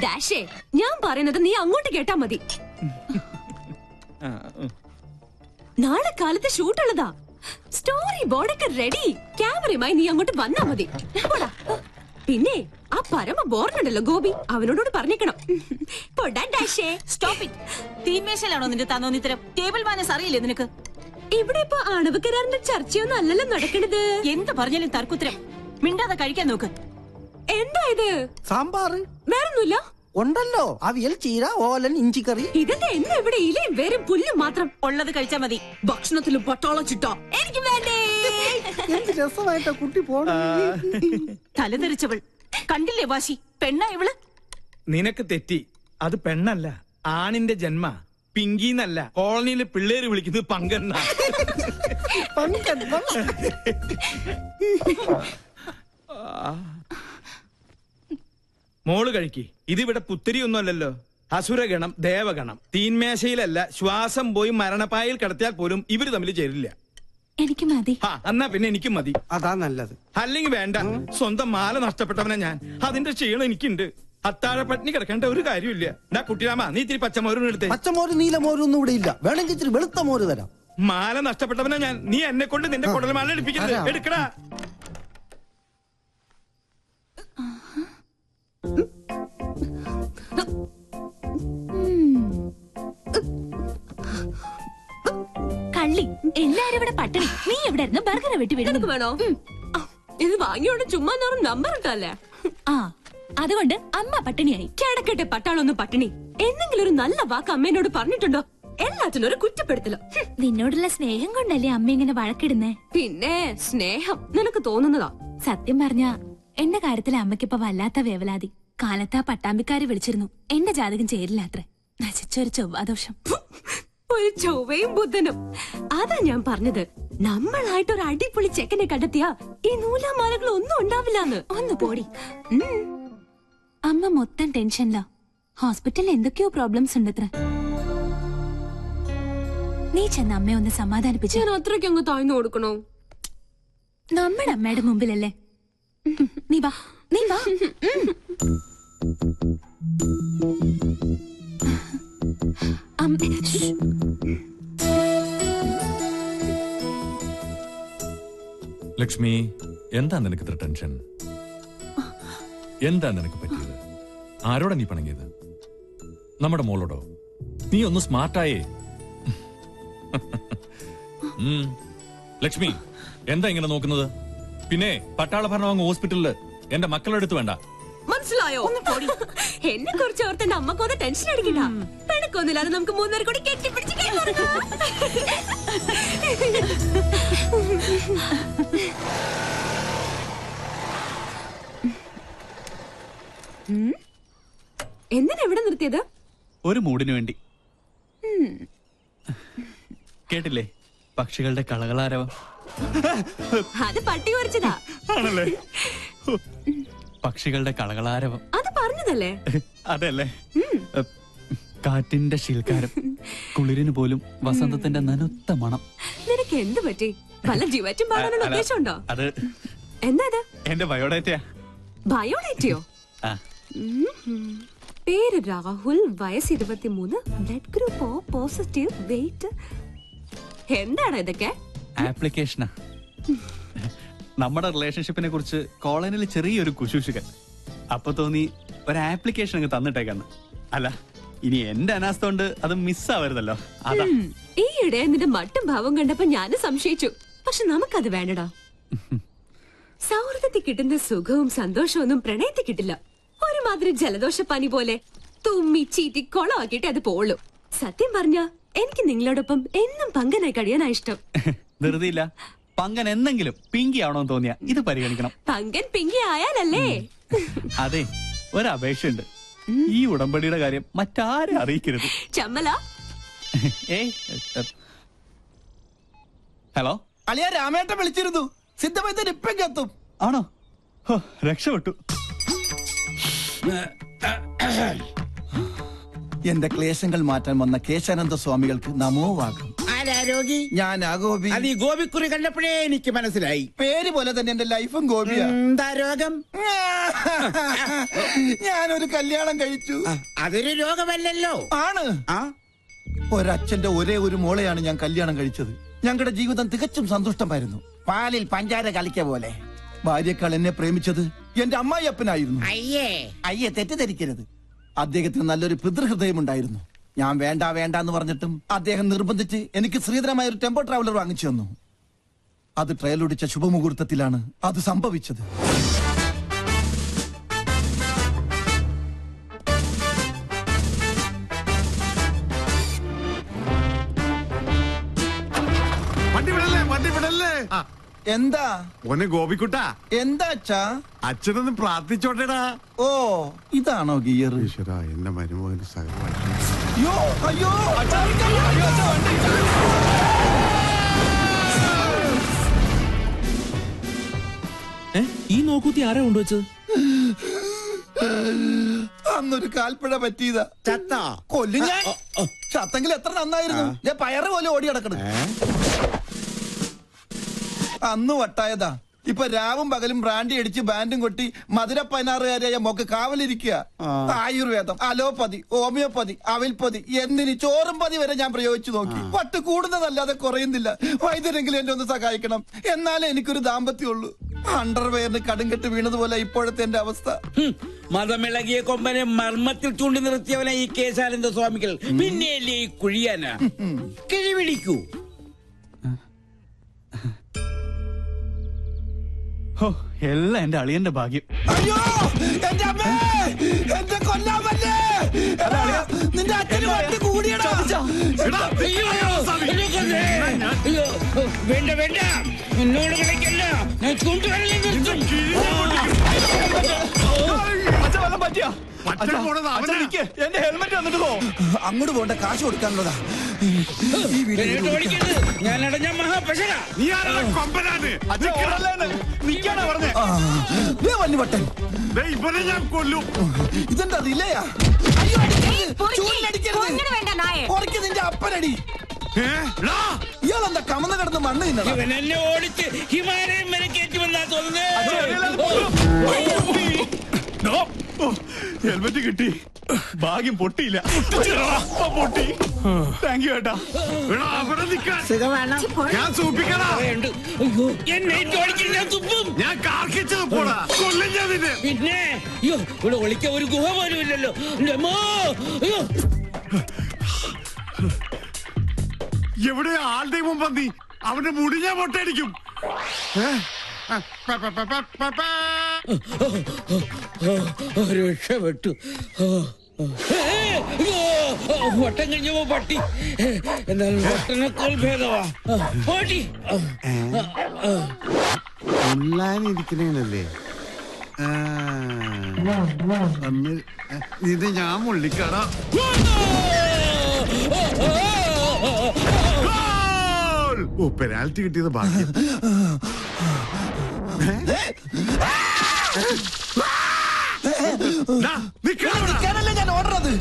ഡാഷേ, ഞാൻ പറയുന്നത് നീ അങ്ങോട്ട് കേട്ടാ മതി. നാളെ കാലത്ത് ഷൂട്ടുള്ളതാ. സ്റ്റോറി ബോർഡൊക്കെ റെഡി. ക്യാമറയുമായി നീ അങ്ങോട്ട് വന്നാ മതി. പിന്നെ ആ പരമ ബോർഡുണ്ടല്ലോ ഗോപി, അവനോട് പറഞ്ഞേക്കണം. തീന്മേശയിലാണോ നിന്റെ തന്നോന്നിത്തരം? ടേബിൾ മാനസ് അറിയില്ലേ നിനക്ക്? ഇവിടെ ഇപ്പൊ ആണവ കരാറിന്റെ ചർച്ചയൊന്നും അല്ലല്ലോ നടക്കണത്. എന്ത് പറഞ്ഞാലും തർക്കുത്തരം. മിണ്ടാതെ കഴിക്കാൻ നോക്ക്. എന്താ ഇത്? സാമ്പാറ്. വേറൊന്നുമില്ല ഉണ്ടല്ലോ, അവിയൽ, ചീര, ഓലൻ, ഇഞ്ചിക്കറി. ഇതെന്താ എന്നും ഇവിടെ ഇലയും വേരും പുല്ലും മാത്രം? ഉള്ളത് കഴിച്ചാ മതി. ഭക്ഷണത്തിലും പട്ടാളം ചിട്ടോ എനിക്ക് വേണ്ടേ. എന്ത് രസമായിട്ടാ കുട്ടി പോണ. തലതെറിച്ചവൾ കണ്ടില്ലേ വാശി? പെണ്ണാ ഇവള്? നിനക്ക് തെറ്റി. അത് പെണ്ണല്ല, ആണിന്റെ ജന്മ. പിങ്കിന്നല്ല, കോളനിയിലെ പിള്ളേര് വിളിക്കുന്നത് പങ്കെണ്ണ. മോള് കഴിക്ക്. ഇതിവിടെ പുത്തിരിയൊന്നും അല്ലല്ലോ. അസുരഗണം, ദേവഗണം. തീന്മേശയിലല്ല, ശ്വാസം പോയി മരണപ്പായിൽ കിടത്തിയാൽ പോലും ഇവര് തമ്മിൽ ചേരില്ല. എനിക്ക് മതി. എന്നാ പിന്നെ എനിക്കും മതി. അതാ നല്ലത്. അല്ലെങ്കിൽ വേണ്ട. സ്വന്തം മാല നഷ്ടപ്പെട്ടവനാ ഞാൻ. അതിന്റെ ക്ഷീണം എനിക്കുണ്ട്. അത്താഴ പട്ടിണി കിടക്കേണ്ട ഒരു കാര്യമില്ല. എന്നാ കുട്ടിരാമ, നീ ഇത്തിരി പച്ചമോരും എടുത്തേ. പച്ചമോര് നീലമോരും ഒന്നും ഇവിടെ ഇല്ല. വേണമെങ്കിൽ ഇത്തിരി വെളുത്ത മോര് തരാം. മാല നഷ്ടപ്പെട്ടവനാ ഞാൻ. നീ എന്നെ കൊണ്ട് നിന്റെ കുടൽ മാല എടുപ്പിക്കരുത്. എടുക്കടാ. കള്ളി, എല്ലാരും ഇവിടെ പട്ടിണി. നീ എവിടെ ഇരുന്ന് ബർഗർ വെട്ടി വീടുന്നത് വേണോ? ഇത് വാങ്ങിയോണ്ട് ചുമ്മാ നമ്പർ ഇട്ടല്ലേ. അതുകൊണ്ട് അമ്മ പട്ടിണിയായി. കിടക്കട്ടെ പട്ടാളൊന്നും പട്ടിണി. എന്തെങ്കിലും ഒരു നല്ല വാക്ക് അമ്മേനോട് പറഞ്ഞിട്ടുണ്ടോ? എല്ലാത്തിനും ഒരു കുറ്റപ്പെടുത്തലോ. നിന്നോടുള്ള സ്നേഹം കൊണ്ടല്ലേ അമ്മ ഇങ്ങനെ വഴക്കിടുന്നേ? പിന്നെ സ്നേഹം നിനക്ക് തോന്നുന്നതാ. സത്യം പറഞ്ഞ എന്റെ കാര്യത്തിൽ അമ്മയ്ക്കിപ്പോ വല്ലാത്ത വേവലാതി. കാലത്ത് ആ പട്ടാമ്പിക്കാര് വിളിച്ചിരുന്നു. എന്റെ ജാതകം ചേരില്ല അത്ര. നശിച്ചൊരു ചൊവ്വാദോഷം. ഒരു ചൊവ്വയും ബുധനും. അതാ ഞാൻ പറഞ്ഞത്, നമ്മളായിട്ട് ഒരു അടിപൊളി ചെക്കനെ കണ്ടെത്തിയാ ഈ നൂലാമാലകൾ ഒന്നും ഉണ്ടാവില്ലാന്ന്. ഒന്ന് പോടി. അമ്മ മൊത്തം ടെൻഷനിലാ. ഹോസ്പിറ്റലിൽ എന്തൊക്കെയോ പ്രോബ്ലംസ് ഉണ്ടത്ര. നീ ചെന്ന് അമ്മയെ ഒന്ന് സമാധാനിപ്പിച്ചു. ഞാൻ അത്രയ്ക്ക് അങ്ങ് താഴ്ന്നു കൊടുക്കണോ? നമ്മുടെ അമ്മയുടെ മുമ്പിലല്ലേ. നീ വാ, നീ വാ. ലക്ഷ്മി, എന്താ നിനക്ക് ഇത്ര ടെൻഷൻ? എന്താ നിനക്ക് പറ്റിയത്? ആരോടാ നീ പണങ്ങിയത്? നമ്മുടെ മോളോടോ? നീ ഒന്ന് സ്മാർട്ടായേ. ലക്ഷ്മി, എന്താ ഇങ്ങനെ നോക്കുന്നത്? പിന്നെ പട്ടാള ഭരണം അങ്ങ് ഹോസ്പിറ്റലില് എന്റെ മക്കളുടെ അടുത്ത് വേണ്ട. മനസ്സിലായോ? എന്നെ കുറിച്ച് ഓർത്ത് എന്റെ അമ്മക്കൊന്ന് ടെൻഷൻ അടിക്കണ്ട. പെണക്കൊന്നുമില്ലാതെ നമുക്ക് മൂന്നേരം കൂടി കെട്ടിപ്പിടിച്ച് എന്തിനാ എവിടെ നിർത്തിയത്? ഒരു മൂടിന് വേണ്ടി. കേട്ടില്ലേ പക്ഷികളുടെ കളകളാരവം? അത് പട്ടി കുറച്ചതാ. ആണല്ലേ? പക്ഷികളുടെ കളകളാരവം അത് പറഞ്ഞതല്ലേ? അതല്ലേ? കാറ്റിന്റെ ശീൽക്കാരം, കുളിരിന് പോലും വസന്തത്തിന്റെ നനുത്ത മണം. നിനക്ക് എന്ത് പറ്റി? പല ജീവറ്റും പാടാനുള്ള ഉദ്ദേശമുണ്ടോ? അത് എന്താ അത്? എന്റെ ബയോഡേറ്റയാ. ബയോഡേറ്റയോ? പേര് രാഹുൽ, വയസ്സ് 23, blood group O positive, weight. എന്താണ് ഇതൊക്കെ? ആപ്ലിക്കേഷനാ. നമ്മുടെ റിലേഷൻഷിപ്പിനെ കുറിച്ച് കോളനിയിൽ ചെറിയൊരു കുശൂഷുകൾ. അപ്പൊ തോന്നി ഒരു ആപ്ലിക്കേഷൻ അങ്ങ് തന്നിട്ടേക്കാന്ന്. അല്ല, ഇനി എന്റെ അനാസ്ഥ കൊണ്ട് അത് മിസ്സാവരുതല്ലോ. അതാ. ഈയിടെ നിന്റെ മട്ടും ഭാവം കണ്ടപ്പോ ഞാനും സംശയിച്ചു. പക്ഷെ നമുക്കത് വേണ്ടടാ. സൗഹൃദത്തിൽ കിട്ടുന്ന സുഖവും സന്തോഷവും ഒന്നും പ്രണയത്തിൽ കിട്ടില്ല. ഒരുമാതിരി ജലദോഷ പനി പോലെ തുമ്മി ചീറ്റി കൊളമാക്കിയിട്ട് അത് പോളൂ. സത്യം പറഞ്ഞ എനിക്ക് നിങ്ങളോടൊപ്പം എന്നും പങ്കനായി കഴിയാനാ ഇഷ്ടം. ധൃതിയില്ല. പങ്കൻ എന്തെങ്കിലും പിങ്കി ആവണോന്ന് തോന്നിയാ ഇത് പരിഗണിക്കണം. പങ്കൻ പിങ്കി ആയാലല്ലേ? അതെ, ഒരപേക്ഷയുണ്ട്. ഈ ഉടമ്പടിയുടെ കാര്യം മറ്റാരെ അറിയിക്കരുത്. ചമ്മല. ഹലോ, അളിയ രാമേട്ടൻ വിളിച്ചിരുന്നു. സിദ്ധമൈത്തൻ ഇപ്പം കത്തും. ആണോ? രക്ഷപ്പെട്ടു. എന്റെ ക്ലേശങ്ങൾ മാറ്റാൻ വന്ന കേശാനന്ദ സ്വാമികൾക്ക് നമോവാകും. രോഗി? ഞാനാ ഗോപി. അത് ഈ ഗോപിക്കുറി കണ്ടപ്പോഴേ എനിക്ക് മനസ്സിലായി. പേര് പോലെ തന്നെ എന്റെ ലൈഫും ഗോപിയാ. എന്താ രോഗം? ഞാനൊരു കല്യാണം കഴിച്ചു. അതൊരു രോഗമല്ലല്ലോ. ആണ്. ആ, ഒരച്ഛന്റെ ഒരേ ഒരു മോളെയാണ് ഞാൻ കല്യാണം കഴിച്ചത്. ഞങ്ങളുടെ ജീവിതം തികച്ചും സന്തുഷ്ടമായിരുന്നു. പാലിൽ പഞ്ചാര കളിക്ക പോലെ. ഭാര്യക്കാൾ എന്നെ പ്രേമിച്ചത് എന്റെ അമ്മായിയപ്പനായിരുന്നു. അയ്യേ തെറ്റിദ്ധരിക്കരുത്. അദ്ദേഹത്തിന് നല്ലൊരു പിതൃഹൃദയമുണ്ടായിരുന്നു. ഞാൻ വേണ്ട വേണ്ട എന്ന് പറഞ്ഞിട്ടും അദ്ദേഹം നിർബന്ധിച്ച് എനിക്ക് ശ്രീധരമായ ഒരു ടെമ്പോ ട്രാവലർ വാങ്ങിച്ചു തന്നു. അത് ട്രയലൊടിച്ച ശുഭമുഹൂർത്തത്തിലാണ് അത് സംഭവിച്ചത്. വണ്ടി വിടല്ലേ. എന്താ ഓനെ ഗോപിക്കുട്ട, എന്താ അച്ഛാ? അച്ഛനൊന്ന് പ്രാർത്ഥിച്ചോട്ടേടാ. ഓ, ഇതാണോ ഗിയർ? ഈശ്വരാ, എന്റെ മരുമകന് സഹമായി. അയ്യോ അയ്യോ ഈ നോക്കൂത്തി ആരാ കൊണ്ടുവച്ചത്? അന്നൊരു കാൽപ്പഴ പറ്റിയതാ. ചത്താ? കൊല്ലും ഞാൻ. ചത്തെങ്കിൽ എത്ര നന്നായിരുന്നു. ഞാൻ പയറ് പോലെ ഓടി കിടക്കണം. അന്ന് വട്ടായതാ. ഇപ്പൊ രാവും പകലും ബ്രാൻഡി അടിച്ച് ബാൻഡും കൊട്ടി മധുര 16-കാരിയായ മോക്ക് കാവലിരിക്കുക. ആയുർവേദം, അലോപ്പതി, ഹോമിയോപ്പതി, അവിൽപ്പതി എന്തിന് ചോറും പതി വരെ ഞാൻ പ്രയോഗിച്ചു നോക്കി. വട്ട് കൂടുന്നതല്ലാതെ കുറയുന്നില്ല. വൈദ്യരെങ്കിലും എന്നെ ഒന്ന് സഹായിക്കണം. എന്നാലേ എനിക്കൊരു ദാമ്പത്യമുള്ളൂ. അണ്ടർവെയറിന് കടുങ്കെട്ട് വീണതുപോലെ ഇപ്പോഴത്തെ എന്റെ അവസ്ഥ. മതമിളകിയ കൊമ്പനെ മർമ്മത്തിൽ ചൂണ്ടി നിർത്തിയവനെ ഈ കേശാനന്ദ സ്വാമികൾ പിന്നെയല്ലേ ഈ കുഴിയാന കിഴിവിളിക്കൂ. എല്ലാം എന്റെ അളിയന്റെ ഭാഗ്യം. അയ്യോ എന്റെ അമ്മേ, എന്റെ കൊല്ലാമല്ലേ. നിന്റെ അച്ഛന് വണ്ടി കൂടിയടാ. വേണ്ട വേണ്ട, എന്നോട് കളിക്കല്ല. ഞാൻ കൊണ്ടുവരല്ലേ നിർത്തും. എന്റെ ഹെൽമെറ്റ് വന്നിട്ട് പോ. അങ്ങോട്ട് പോണ്ട, കാശ് കൊടുക്കാനുള്ളതാ. ഞാൻ അടഞ്ഞ മഹാപശക. വല്ലുവട്ടൻ ഇവനെ ഞാൻ കൊല്ലും. ഇതെന്താ ഇല്ലയാ? നിന്റെ അപ്പനടി. ഇയാളെന്താ കമന്ന് കിടന്ന് മണ്ണ് തിന്നണം? ഇവൻ എന്നെ ഓടിച്ച് ഹിമാലയം വരെ കയറ്റുമെന്നാ തോന്നുന്നത്. ഹെൽമെറ്റ് കിട്ടി. ഭാഗ്യം പൊട്ടിയില്ല. പൊട്ടി. താങ്ക് യു ഏട്ടാ. ഞാൻ സൂപ്പിക്കണ. എന്നെ ഓടിച്ചിട്ട് ഞാൻ തുപ്പും. ഞാൻ കാർക്കിച്ചത് പോടാ. കൊല്ലും ഞാൻ നിന്നെ. പിന്നെ അയ്യോ, ഇവിടെ ഒളിക്കാൻ ഒരു ഗുഹ പോലും ഇല്ലല്ലോ. എവിടെ ആളുടെ മുമ്പ് നീ അവന്റെ മുടി ഞാൻ മുട്ടയടിക്കും. രക്ഷപ്പെട്ടു. വട്ടം കഴിഞ്ഞപ്പോ പട്ടി, എന്നാൽ വട്ടനേക്കാൾ ഭേദവാ പട്ടി. ഉള്ളാനിരിക്കണേനല്ലേ ഇത് ഞാൻ മുള്ളിക്കാടാ. ഓ, പെനാൽറ്റി കിട്ടിയത് ഭാഗ്യം. ഞാൻ ഓർഡറത്.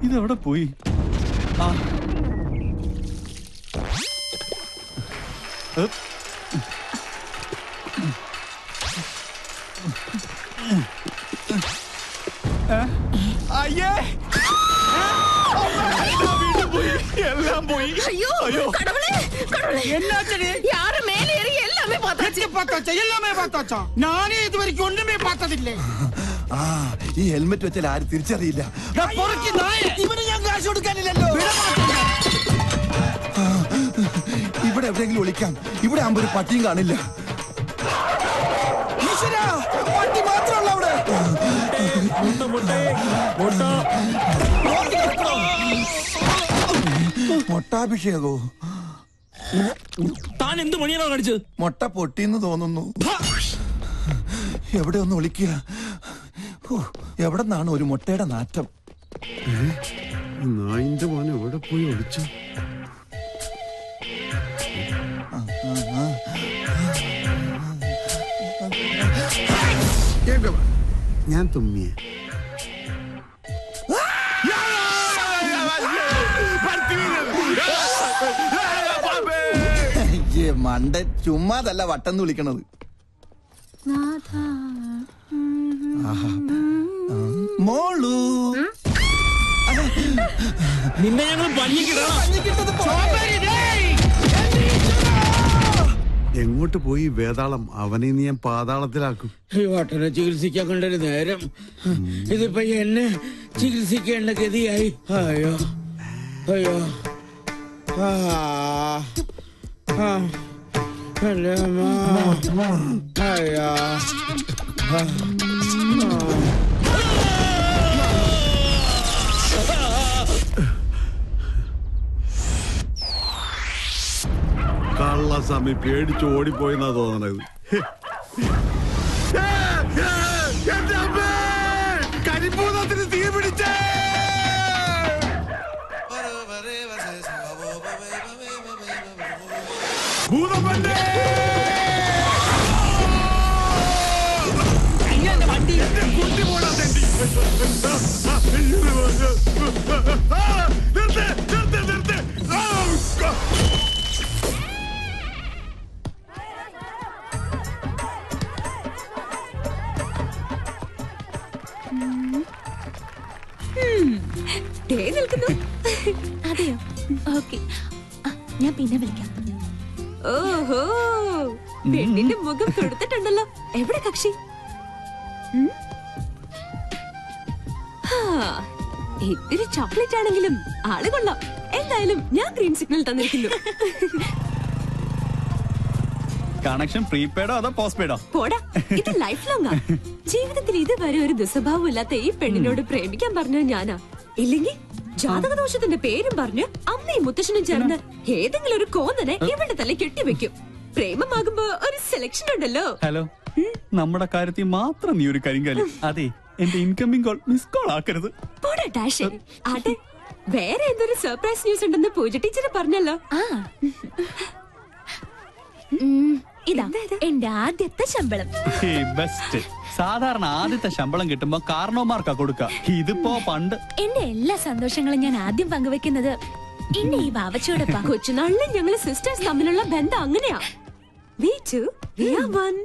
ഇതെവിടെ പോയി? അയ്യേ, എല്ലാം പോയി. ஐயோ கடவுளே கடவுளே என்னாச்சு? யாரு மேல ஏறி எல்லாமே பார்த்தாச்சு. எல்லாமே பார்த்தாச்சா? நானே இதுവரைக்கும் ഒന്നുമേ பார்த்ததில்லை. ഈ ഹെൽമെറ്റ് വെച്ചാൽ ആരും തിരിച്ചറിയില്ല. ഇവന് ഞാൻ കാശ് കൊടുക്കാനില്ലല്ലോ. ഇവിടെ എവിടെയെങ്കിലും ഒളിക്കാം. ഇവിടെ ആകുമ്പോ ഒരു പട്ടിയും കാണില്ല. ഈശ്വരാ, പട്ടി മാത്രമല്ല അവിടെ. മൊട്ടാഭിഷേകോ? താൻ എന്ത് മണിയാണോ കാണിച്ചത്? മൊട്ട പൊട്ടിന്ന് തോന്നുന്നു. എവിടെ ഒന്ന് ഒളിക്കുക. എവിടെ നിന്നാണ് ഒരു മുട്ടയുടെ നാറ്റം? നായിന്റെ മോനെ എവിടെ പോയി ഒളിച്ചു? ഞാൻ തുമ്മിയ മണ്ടൻ ചുമ്മാതല്ല വട്ടെന്ന് വിളിക്കണത്. ആഹാ. മോളു നിന്നെ ഞങ്ങൾ എങ്ങോട്ട് പോയി വേതാളം? അവനെ നീ ഞാൻ പാതാളത്തിലാക്കും. ഈ വട്ടനെ ചികിത്സിക്കാൻ കണ്ടൊരു നേരം ഇതിപ്പോ എന്നെ ചികിത്സിക്കേണ്ട ഗതിയായി. അയ്യോ അയ്യോ ആ ആ എന്റെ അമ്മ. അയ്യോ കള്ളസ്വാമി പേടിച്ച് ഓടിപ്പോയെന്നാ തോന്നണത്. കരിപ്പൂതത്തിന് തീ പിടിച്ചേ. ഭൂതമല്ലേ കുട്ടി പോടാ തെണ്ടി. നിർത്ത് നിർത്ത് നിർത്ത്. അതെയോ? ഓക്കെ, ഞാൻ പിന്നെ വിളിക്കാം. ഓഹോ, പെണ്ണിന്റെ മുഖം തൊടുത്തിട്ടുണ്ടല്ലോ. എവിടെ കക്ഷി? ഇത്തിരി ചോക്ലേറ്റ് ആണെങ്കിലും ആള് കൊള്ളാം. എന്തായാലും ഞാൻ ഗ്രീൻ സിഗ്നൽ തന്നിരിക്കുന്നു. കണക്ഷൻ പ്രീപെയ്ഡോ അതോ പോസ്റ്റ് പെയ്ഡോ? പോടാ, ഇത് ലൈഫ് ലോങ്ങാ. ജീവിതത്തിൽ ഇതുവരെ ഒരു ദുസ്വഭാവം ഇല്ലാത്ത ഈ പെണ്ണിനോട് പ്രേമിക്കാൻ പറഞ്ഞ ഞാനാ. ഇല്ലെങ്കിൽ ജാതകദോഷത്തിന്റെ പേരും പറഞ്ഞ് അമ്മയും മുത്തശ്ശനും ചേർന്ന് ഏതെങ്കിലും ഒരു കോന്നനെ ഇവളുടെ തല കെട്ടിവെക്കും. പ്രേമമാകുമ്പോ ഒരു സെലക്ഷൻ ഉണ്ടല്ലോ. ഹലോ, നമ്മുടെ കാര്യത്തിൽ മാത്രം നീ ഒരു കരിങ്കാലി. അതെ, എന്റെ ഇൻകമിംഗ് കോൾ മിസ് കോൾ ആക്കരുത്. പോടാ ഡാഷ്. അതെ, വേറെ എന്തൊരു സർപ്രൈസ് ന്യൂസ് ഉണ്ടെന്ന് പൂജ ടീച്ചർ പറഞ്ഞല്ലോ. ഇതാ എന്റെ ആദ്യത്തെ ശമ്പളം. ബെസ്റ്റ്. സാധാരണ ആദ്യത്തെ ശമ്പളം കിട്ടുമ്പോ കാരണവന്മാർക്കാ കൊടുക്ക. ഇതിപ്പോ പണ്ട്. എന്റെ എല്ലാ സന്തോഷങ്ങളും ഞാൻ ആദ്യം പങ്കുവെക്കുന്നത് എന്റെ ഈ വാവച്ചോടൊപ്പം. കൊച്ചുനാളിലെ ഞങ്ങള് സിസ്റ്റേഴ്സ് തമ്മിലുള്ള ബന്ധം അങ്ങനെയാ. We two, we are one.